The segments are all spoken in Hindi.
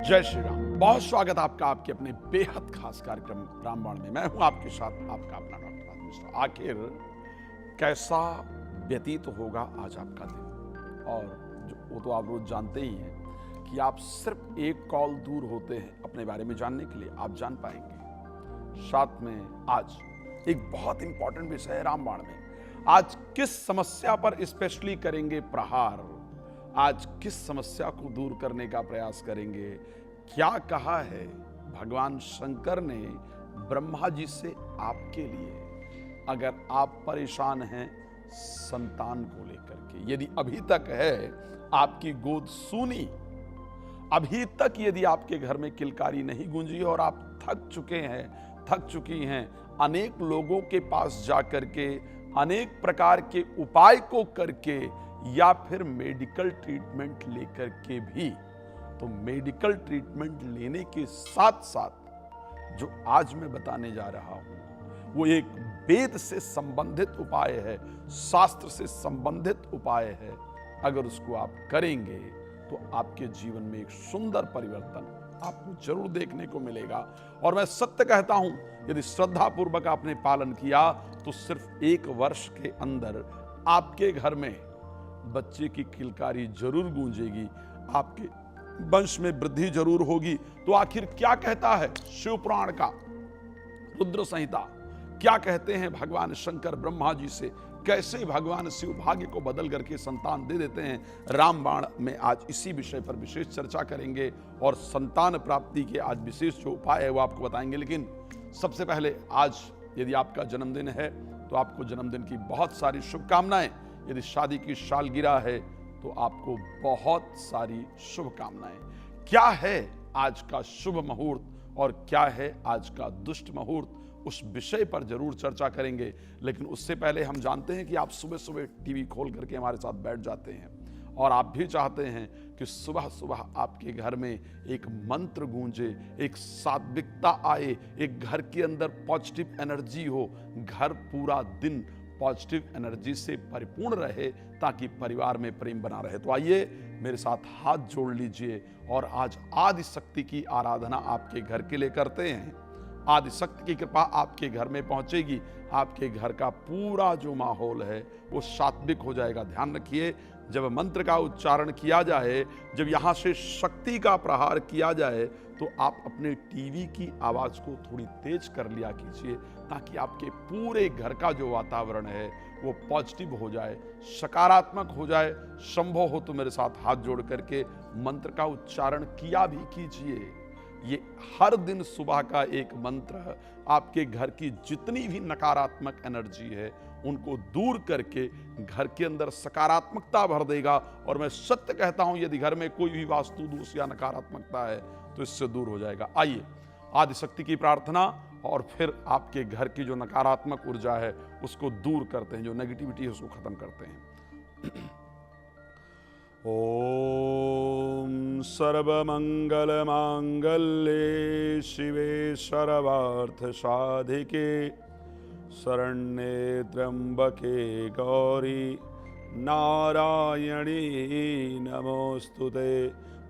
जय श्री राम। बहुत स्वागत आपका आपके अपने बेहद खास कार्यक्रम रामबाण में। मैं हूं आपके साथ आपका अपना डॉक्टर राज मिश्रा। आखिर कैसा व्यतीत होगा आज आपका दिन, और वो तो आप रोज जानते ही हैं कि आप सिर्फ एक कॉल दूर होते हैं अपने बारे में जानने के लिए। आप जान पाएंगे। साथ में आज एक बहुत इंपॉर्टेंट विषय है रामबाण में। आज किस समस्या पर स्पेशली करेंगे प्रहार, आज किस समस्या को दूर करने का प्रयास करेंगे। क्या कहा है भगवान शंकर ने ब्रह्मा जी से आपके लिए, अगर आप परेशान हैं संतान को लेकर के, यदि अभी तक है आपकी गोद सूनी, अभी तक यदि आपके घर में किलकारी नहीं गूंजी और आप थक चुके हैं, थक चुकी हैं अनेक लोगों के पास जाकर के, अनेक प्रकार के उपाय को करके, या फिर मेडिकल ट्रीटमेंट लेकर के भी, तो मेडिकल ट्रीटमेंट लेने के साथ साथ जो आज मैं बताने जा रहा हूं वो एक वेद से संबंधित उपाय है, शास्त्र से संबंधित उपाय है। अगर उसको आप करेंगे तो आपके जीवन में एक सुंदर परिवर्तन आपको जरूर देखने को मिलेगा। और मैं सत्य कहता हूं, यदि श्रद्धा पूर्वक आपने पालन किया तो सिर्फ 1 वर्ष के अंदर आपके घर में बच्चे की किलकारी जरूर गूंजेगी, आपके वंश में वृद्धि जरूर होगी। तो आखिर क्या कहता है शिव पुराण का रुद्र संहिता, क्या कहते हैं भगवान शंकर ब्रह्मा जी से, कैसे भगवान शिव भाग्य को बदल करके संतान दे देते हैं। रामबाण में आज इसी विषय पर विशेष चर्चा करेंगे और संतान प्राप्ति के आज विशेष जो उपाय है वो आपको बताएंगे। लेकिन सबसे पहले आज यदि आपका जन्मदिन है तो आपको जन्मदिन की बहुत सारी शुभकामनाएं। यदि शादी की सालगिरह है तो आपको बहुत सारी शुभकामनाएं। क्या है आज का शुभ मुहूर्त और क्या है आज का दुष्ट मुहूर्त, उस विषय पर जरूर चर्चा करेंगे। लेकिन उससे पहले हम जानते हैं कि आप सुबह सुबह टीवी खोल करके हमारे साथ बैठ जाते हैं और आप भी चाहते हैं कि सुबह सुबह आपके घर में एक मंत्र गूंजे, एक सात्विकता आए, एक घर के अंदर पॉजिटिव एनर्जी हो, घर पूरा दिन पॉजिटिव एनर्जी से परिपूर्ण रहे, ताकि परिवार में प्रेम बना रहे। तो आइए मेरे साथ हाथ जोड़ लीजिए और आज आदि शक्ति की आराधना आपके घर के लिए करते हैं। आदि शक्ति की कृपा आपके घर में पहुंचेगी, आपके घर का पूरा जो माहौल है वो सात्विक हो जाएगा। ध्यान रखिए, जब मंत्र का उच्चारण किया जाए, जब यहां से शक्ति का प्रहार किया जाए, तो आप अपने टीवी की आवाज को थोड़ी तेज कर लिया कीजिए, ताकि आपके पूरे घर का जो वातावरण है वो पॉजिटिव हो जाए, सकारात्मक हो जाए। संभव हो तो मेरे साथ हाथ जोड़ करके मंत्र का उच्चारण किया भी कीजिए। ये हर दिन सुबह का एक मंत्र आपके घर की जितनी भी नकारात्मक एनर्जी है उनको दूर करके घर के अंदर सकारात्मकता भर देगा। और मैं सत्य कहता हूं, यदि घर में कोई भी वास्तु दोष या नकारात्मकता है तो इससे दूर हो जाएगा। आइए आदिशक्ति की प्रार्थना और फिर आपके घर की जो नकारात्मक ऊर्जा है उसको दूर करते हैं, जो नेगेटिविटी है उसको खत्म करते हैं। ओम सर्वमंगल मांगल्ये शिवे सर्वार्थ साधिके शरण्ये त्र्यंबके गौरी नारायणी नमोस्तुते।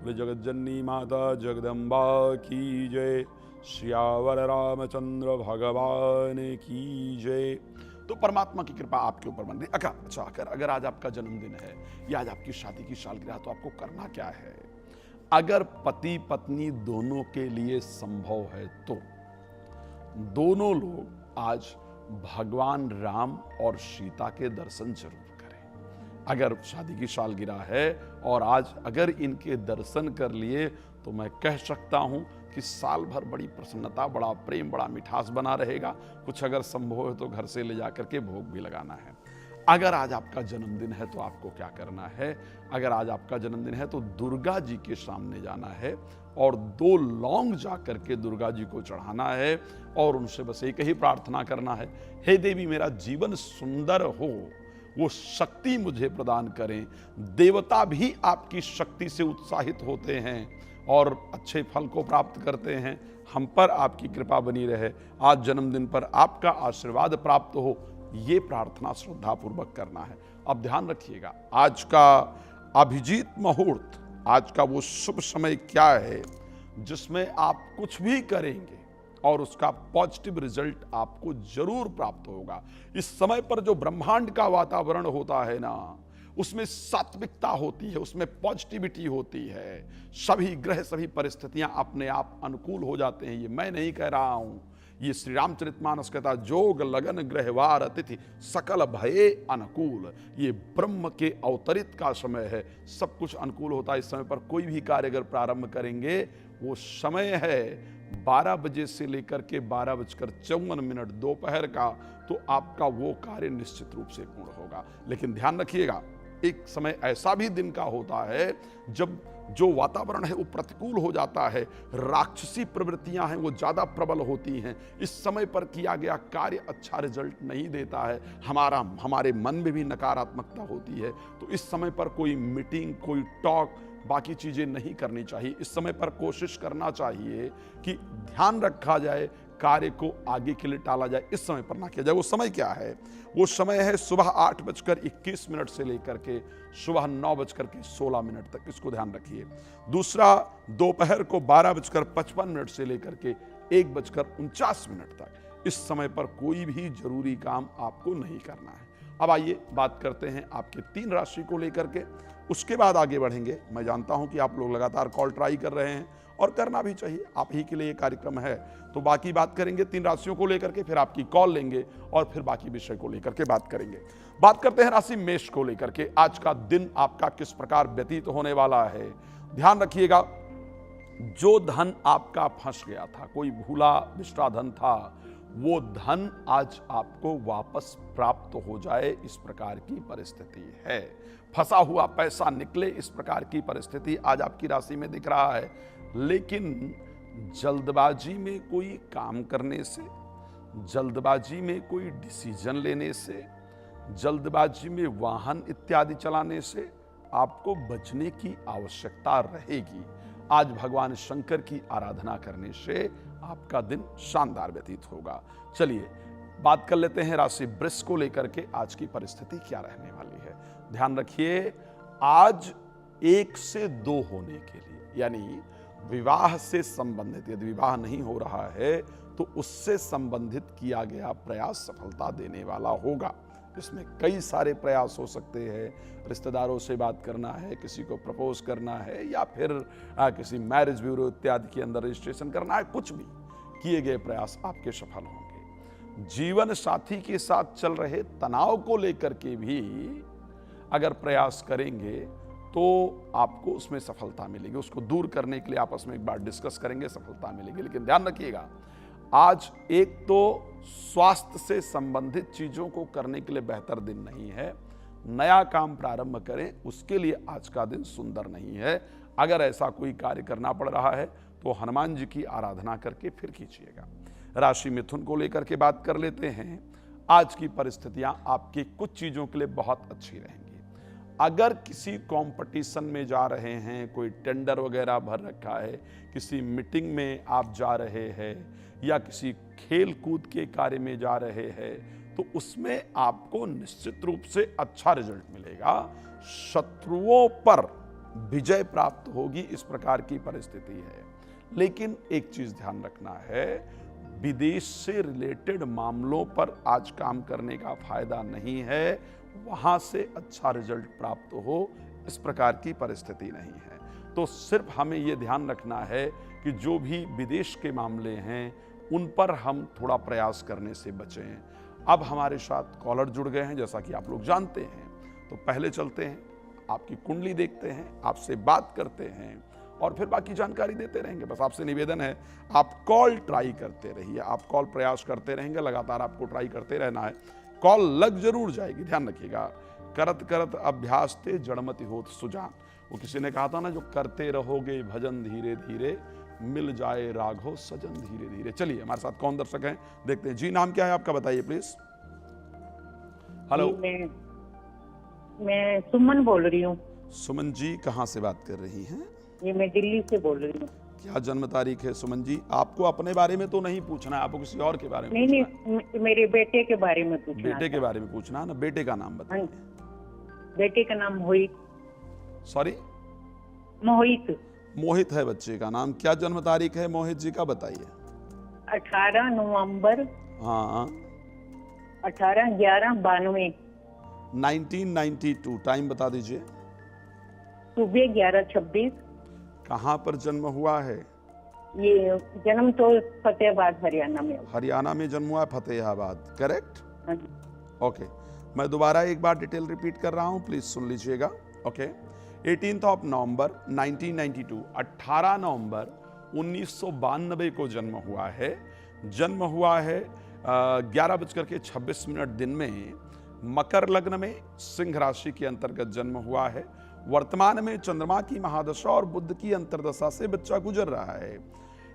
जगज्जननी माता जगदम्बा की जय। श्यावर रामचंद्र भगवान की जय। तो परमात्मा की कृपा आपके ऊपर बन रही। अच्छा, अगर आज आपका जन्मदिन है या आज आपकी शादी की सालगिरह, तो आपको करना क्या है। अगर पति पत्नी दोनों के लिए संभव है तो दोनों लोग आज भगवान राम और सीता के दर्शन जरूर करें। अगर शादी की सालगिरह है और आज अगर इनके दर्शन कर लिए तो मैं कह सकता हूं कि साल भर बड़ी प्रसन्नता, बड़ा प्रेम, बड़ा मिठास बना रहेगा। कुछ अगर संभव है तो घर से ले जाकर के भोग भी लगाना है। अगर आज आपका जन्मदिन है तो आपको क्या करना है। अगर आज आपका जन्मदिन है तो दुर्गा जी के सामने जाना है और 2 लौंग जाकर के दुर्गा जी को चढ़ाना है और उनसे बस एक ही प्रार्थना करना है, हे देवी मेरा जीवन सुंदर हो, वो शक्ति मुझे प्रदान करें। देवता भी आपकी शक्ति से उत्साहित होते हैं और अच्छे फल को प्राप्त करते हैं। हम पर आपकी कृपा बनी रहे, आज जन्मदिन पर आपका आशीर्वाद प्राप्त हो, ये प्रार्थना श्रद्धा पूर्वक करना है। अब ध्यान रखिएगा, आज का अभिजीत मुहूर्त, आज का वो शुभ समय क्या है। जिसमें आप कुछ भी करेंगे और उसका पॉजिटिव रिजल्ट आपको जरूर प्राप्त होगा। इस समय पर जो ब्रह्मांड का वातावरण होता है ना, उसमें सात्विकता होती है, उसमें पॉजिटिविटी होती है। सभी ग्रह, सभी परिस्थितियां अपने आप अनुकूल हो जाते हैं। ये मैं नहीं कह रहा हूं, ये श्री रामचरितमानस कहता, जोग लगन ग्रहवार अतिथि सकल भये अनुकूल। ये ब्रह्म के अवतरित का समय है, सब कुछ अनुकूल होता है। इस समय पर कोई भी कार्य अगर प्रारंभ करेंगे, वो समय है 12 बजे से लेकर के 12:54 दोपहर का, तो आपका वो कार्य निश्चित रूप से पूर्ण होगा। लेकिन ध्यान रखिएगा, एक समय ऐसा भी दिन का होता है जब जो वातावरण है वो प्रतिकूल हो जाता है, राक्षसी प्रवृत्तियां हैं वो ज्यादा प्रबल होती हैं। इस समय पर किया गया कार्य अच्छा रिजल्ट नहीं देता है, हमारे मन में भी नकारात्मकता होती है। तो इस समय पर कोई मीटिंग, कोई टॉक, बाकी चीजें नहीं करनी चाहिए। इस समय पर कोशिश करना चाहिए कि ध्यान रखा जाए, कार्य को आगे के लिए टाला जाए, इस समय पर ना किया जाए। वो समय क्या है? वो समय है सुबह 8:21 से लेकर के सुबह 9:16 तक। इसको ध्यान रखिए। दूसरा, दोपहर को 12:55 से लेकर के 1:49 तक। इस समय पर कोई भी जरूरी काम आपको नहीं करना है। अब आइए बात करते हैं आपके 3 राशि को लेकर के, उसके बाद आगे बढ़ेंगे। मैं जानता हूं कि आप लोग लगातार कॉल ट्राई कर रहे हैं और करना भी चाहिए, आप ही के लिए ये कार्यक्रम है। तो बाकी बात करेंगे 3 राशियों को लेकर के, फिर आपकी कॉल लेंगे और फिर बाकी विषय को लेकर के बात करेंगे। बात करते हैं राशि मेष को लेकर के। आज का दिन आपका किस प्रकार व्यतीत होने वाला है? ध्यान रखिएगा, जो धन आपका फंस गया था, कोई भूला बिसरा धन था, वो धन आज आपको वापस प्राप्त हो जाए, इस प्रकार की परिस्थिति है। फंसा हुआ पैसा निकले, इस प्रकार की परिस्थिति आज आपकी राशि में दिख रहा है। लेकिन जल्दबाजी में कोई काम करने से, जल्दबाजी में कोई डिसीजन लेने से, जल्दबाजी में वाहन इत्यादि चलाने से आपको बचने की आवश्यकता रहेगी। आज भगवान शंकर की आराधना करने से आपका दिन शानदार व्यतीत होगा। चलिए बात कर लेते हैं राशि वृष को लेकर के, आज की परिस्थिति क्या रहने वाली है। ध्यान रखिए, आज 1 से 2 होने के लिए, यानी विवाह से संबंधित, यदि विवाह नहीं हो रहा है तो उससे संबंधित किया गया प्रयास सफलता देने वाला होगा। इसमें कई सारे प्रयास हो सकते हैं। रिश्तेदारों से बात करना है, किसी को प्रपोज करना है, या फिर किसी मैरिज ब्यूरो इत्यादि के अंदर रजिस्ट्रेशन करना है। कुछ भी किए गए प्रयास आपके सफल होंगे। जीवन साथी के साथ चल रहे तनाव को लेकर के भी अगर प्रयास करेंगे तो आपको उसमें सफलता मिलेगी। उसको दूर करने के लिए आपस में एक बार डिस्कस करेंगे, सफलता मिलेगी। लेकिन ध्यान रखिएगा, आज एक तो स्वास्थ्य से संबंधित चीजों को करने के लिए बेहतर दिन नहीं है। नया काम प्रारंभ करें, उसके लिए आज का दिन सुंदर नहीं है। अगर ऐसा कोई कार्य करना पड़ रहा है तो हनुमान जी की आराधना करके फिर कीजिएगा। राशि मिथुन को लेकर के बात कर लेते हैं। आज की परिस्थितियां आपकी कुछ चीजों के लिए बहुत अच्छी रहेंगी। अगर किसी कंपटीशन में जा रहे हैं, कोई टेंडर वगैरह भर रखा है, किसी मीटिंग में आप जा रहे हैं, या किसी खेल कूद के कार्य में जा रहे हैं, तो उसमें आपको निश्चित रूप से अच्छा रिजल्ट मिलेगा। शत्रुओं पर विजय प्राप्त होगी, इस प्रकार की परिस्थिति है। लेकिन एक चीज ध्यान रखना है, विदेश से रिलेटेड मामलों पर आज काम करने का फायदा नहीं है। वहां से अच्छा रिजल्ट प्राप्त हो, इस प्रकार की परिस्थिति नहीं है। तो सिर्फ हमें यह ध्यान रखना है कि जो भी विदेश के मामले हैं उन पर हम थोड़ा प्रयास करने से बचें। अब हमारे साथ कॉलर जुड़ गए हैं, जैसा कि आप लोग जानते हैं। तो पहले चलते हैं, आपकी कुंडली देखते हैं, आपसे बात करते हैं और फिर बाकी जानकारी देते रहेंगे। बस आपसे निवेदन है, आप कॉल ट्राई करते रहिए, आप कॉल प्रयास करते रहेंगे, लगातार आपको ट्राई करते रहना है। कॉल लग जरूर जाएगी, ध्यान रखिएगा। करत करत अभ्यास ते जड़मति होत सुजान। वो किसी ने कहा था ना, जो करते रहोगे भजन धीरे धीरे, मिल जाए राघव सजन धीरे धीरे। चलिए हमारे साथ कौन दर्शक हैं देखते हैं। जी, नाम क्या है आपका, बताइए प्लीज। हेलो, मैं सुमन बोल रही हूँ। सुमन जी, कहाँ से बात कर रही हैं? ये मैं दिल्ली से बोल रही हूँ। क्या जन्म तारीख है सुमन जी? आपको अपने बारे में तो नहीं पूछना है, आपको किसी और के बारे में नहीं नहीं, मेरे बेटे के बारे में पूछना। बेटे के बारे में पूछना है ना? बेटे का नाम बताइए। बेटे का नाम मोहित। सॉरी, मोहित। मोहित है बच्चे का नाम। क्या जन्म तारीख है मोहित जी का, बताइए। 18 नवंबर हाँ, 18/11/92, 1992। टाइम बता दीजिए। सुबह 11:26। कहाँ पर जन्म हुआ है? ये जन्म तो फतेहाबाद हरियाणा में हुआ। हरियाणा में जन्म हुआ है, फतेहाबाद, करेक्ट। हाँ जी। ओके, मैं दोबारा एक बार डिटेल रिपीट कर रहा हूं, प्लीज सुन लीजिएगा। ओके, 18 नवंबर 1992, 18 नवंबर 1992 को जन्म हुआ है। जन्म हुआ है 11:26 दिन में, मकर लग्न में, सिंह राशि के अंतर्गत जन्म हुआ है। वर्तमान में चंद्रमा की महादशा और बुध की अंतर्दशा से बच्चा गुजर रहा है।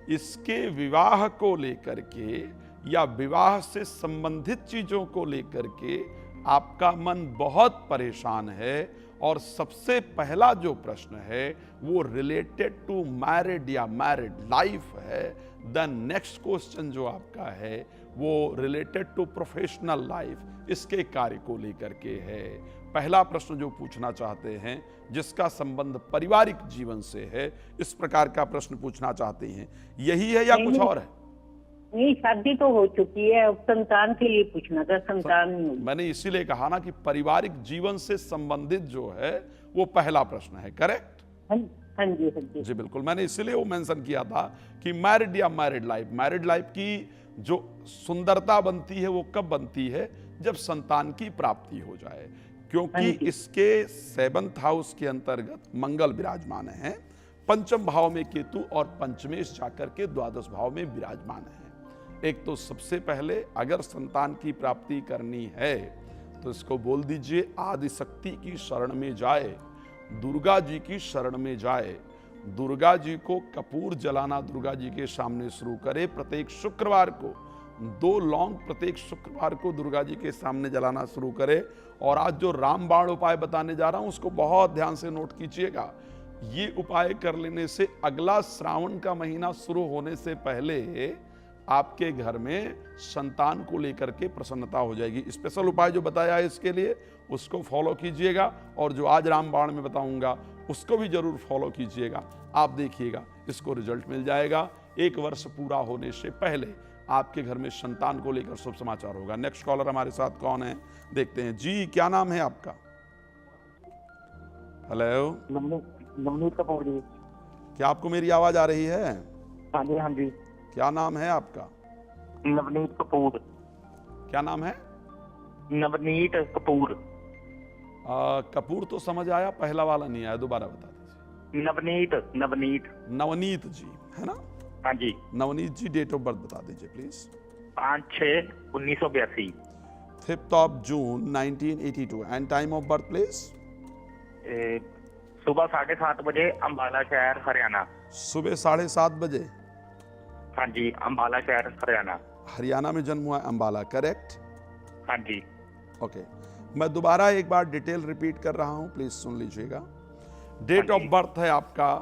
इसके विवाह को लेकर के या विवाह से संबंधित चीजों को लेकर के आपका मन बहुत परेशान है। और सबसे पहला जो प्रश्न है वो रिलेटेड टू मैरिड या मैरिड लाइफ है। द नेक्स्ट क्वेश्चन जो आपका है वो रिलेटेड टू प्रोफेशनल लाइफ, इसके कार्य को लेकर के है। पहला प्रश्न जो पूछना चाहते हैं जिसका संबंध पारिवारिक जीवन से है, इस प्रकार का प्रश्न पूछना चाहते हैं, यही है या कुछ और है? नहीं, शादी तो हो चुकी है, अब संतान के लिए पूछना था। संतान नहीं हुई। मैंने इसीलिए कहा ना कि पारिवारिक जीवन से संबंधित जो है वो पहला प्रश्न है, करेक्ट? हाँ जी, हाँ जी। जी बिल्कुल, मैंने इसीलिए वो मेंशन किया था कि मैरिड या मैरिड लाइफ की जो सुंदरता बनती है वो कब बनती है? जब संतान की प्राप्ति हो जाए, क्योंकि इसके 7th हाउस के अंतर्गत मंगल विराजमान है, पंचम भाव में केतु और पंचमेश जाकर के द्वादश भाव में विराजमान है। एक तो सबसे पहले अगर संतान की प्राप्ति करनी है तो इसको बोल दीजिए आदिशक्ति की शरण में जाए, दुर्गा जी की शरण में जाए। दुर्गा जी को कपूर जलाना दुर्गा जी के सामने शुरू करे। प्रत्येक शुक्रवार को 2 लौंग प्रत्येक शुक्रवार को दुर्गा जी के सामने जलाना शुरू करे। और आज जो रामबाण उपाय बताने जा रहा हूं उसको बहुत ध्यान से नोट कीजिएगा। ये उपाय कर लेने से अगला श्रावण का महीना शुरू होने से पहले आपके घर में संतान को लेकर के प्रसन्नता हो जाएगी। स्पेशल उपाय जो बताया है इसके लिए उसको फॉलो कीजिएगा, और जो आज रामबाण में बताऊंगा उसको भी जरूर फॉलो कीजिएगा। आप देखिएगा इसको रिजल्ट मिल जाएगा। 1 वर्ष पूरा होने से पहले आपके घर में संतान को लेकर शुभ समाचार होगा। नेक्स्ट कॉलर हमारे साथ कौन है देखते हैं। जी, क्या नाम है आपका? हेलो, नवनीत कपूर जी। क्या आपको मेरी आवाज आ रही है? हाँ जी, हाँ जी। क्या नाम है आपका? नवनीत कपूर। क्या नाम है? नवनीत कपूर। कपूर तो समझ आया, पहला वाला नहीं आया, दोबारा बता दीजिए। नवनीत। नवनीत जी है ना? हाँ जी। नवनीत जी, डेट ऑफ बर्थ बता दीजिए please. 5/6/1982। 5 June 1982 and time of birth please. सुबह 7:30 बजे, अंबाला शहर, हरियाणा। सुबह 7:30 बजे? हाँ जी, अंबाला शहर, हरियाणा। हरियाणा में जन्म हुआ है, अंबाला, करेक्ट? हाँ जी। ओके, मैं दोबारा एक बार डिटेल रिपीट कर रहा हूं, प्लीज सुन लीजिएगा। डेट ऑफ बर्थ है आपका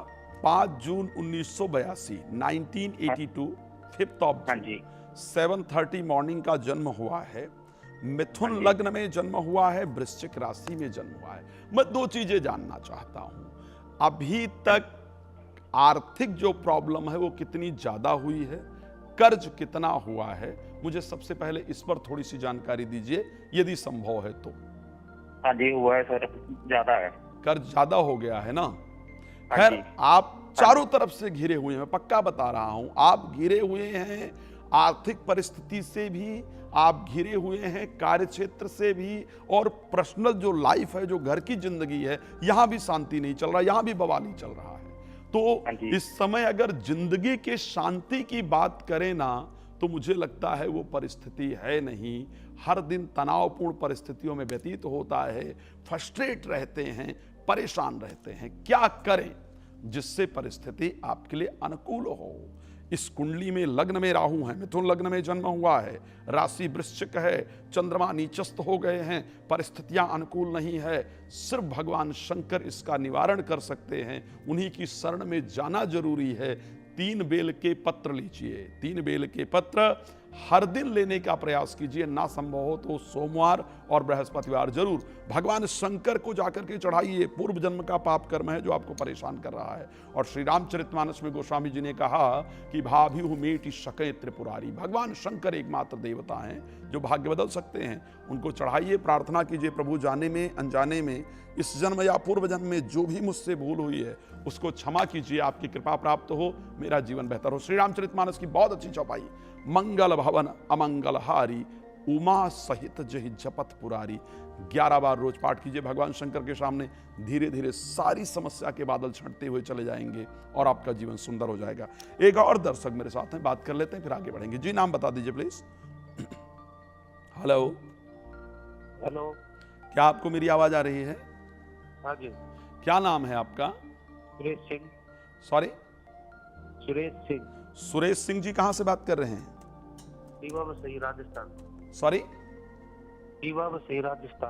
5 जून 1982, 1982, 5 ऑफ हाँ जी। 7:30 मॉर्निंग का जन्म हुआ है। मिथुन लग्न में जन्म हुआ है, वृश्चिक राशि में जन्म हुआ है। मैं 2 चीजें जानना चाहता हूं। अभी तक आर्थिक जो प्रॉब्लम है वो कितनी ज्यादा हुई है, कर्ज कितना हुआ है, मुझे सबसे पहले इस पर थोड़ी सी जानकारी दीजिए यदि संभव है तो। हाँ जी, हुआ है सर, ज्यादा है। कर्ज ज्यादा हो गया है ना? हाँ खैर, जी। आप चारों तरफ से घिरे हुए हैं, मैं पक्का बता रहा हूं, आप घिरे हुए हैं आर्थिक परिस्थिति से भी, आप घिरे हुए हैं कार्य क्षेत्र से भी, और पर्सनल जो लाइफ है, जो घर की जिंदगी है, यहां भी शांति नहीं चल रहा, यहां भी बवाल नहीं चल रहा है। तो इस समय अगर जिंदगी के शांति की बात करें ना, तो मुझे लगता है वो परिस्थिति है नहीं। हर दिन तनावपूर्ण परिस्थितियों में व्यतीत होता है, फ्रस्ट्रेट रहते हैं, परेशान रहते हैं। क्या करें जिससे परिस्थिति आपके लिए अनुकूल हो? इस कुंडली में लग्न में राहु है, मिथुन लग्न में जन्म हुआ है, राशि वृश्चिक है, चंद्रमा नीचस्थ हो गए हैं, परिस्थितियां अनुकूल नहीं है। सिर्फ भगवान शंकर इसका निवारण कर सकते हैं, उन्हीं की शरण में जाना जरूरी है। 3 बेल के पत्र लीजिए, 3 बेल के पत्र हर दिन लेने का प्रयास कीजिए, ना संभव हो तो सोमवार और बृहस्पतिवार जरूर भगवान शंकर को जाकर के चढ़ाइए। पूर्व जन्म का पाप कर्म है जो आपको परेशान कर रहा है। और श्री रामचरितमानस में गोस्वामी जी ने कहा कि भाभी हूं मेटी शके त्रिपुरारी, भगवान शंकर एकमात्र देवता हैं जो भाग्य बदल सकते हैं। उनको चढ़ाइए, प्रार्थना कीजिए प्रभु जाने में अनजाने में इस जन्म या पूर्व जन्म में जो भी मुझसे भूल हुई है उसको क्षमा कीजिए, आपकी कृपा प्राप्त हो, मेरा जीवन बेहतर हो। श्री रामचरितमानस की बहुत अच्छी चौपाई, मंगल भवन अमंगल हारी, उमा सहित जहि जपत पुरारी। 11 बार रोज पाठ कीजिए भगवान शंकर के सामने। धीरे धीरे सारी समस्या के बादल छंटते हुए चले जाएंगे और आपका जीवन सुंदर हो जाएगा। एक और दर्शक मेरे साथ हैं, बात कर लेते हैं फिर आगे बढ़ेंगे। जी नाम बता दीजिए प्लीज। Hello hello. क्या आपको मेरी आवाज आ रही है? हाँ जी। क्या नाम है आपका? सुरेश सिंह। सॉरी? सुरेश सिंह। सुरेश सिंह जी कहां से बात कर रहे हैं? रीवा बसई राजस्थान। सॉरी? रीवा बसई राजस्थान।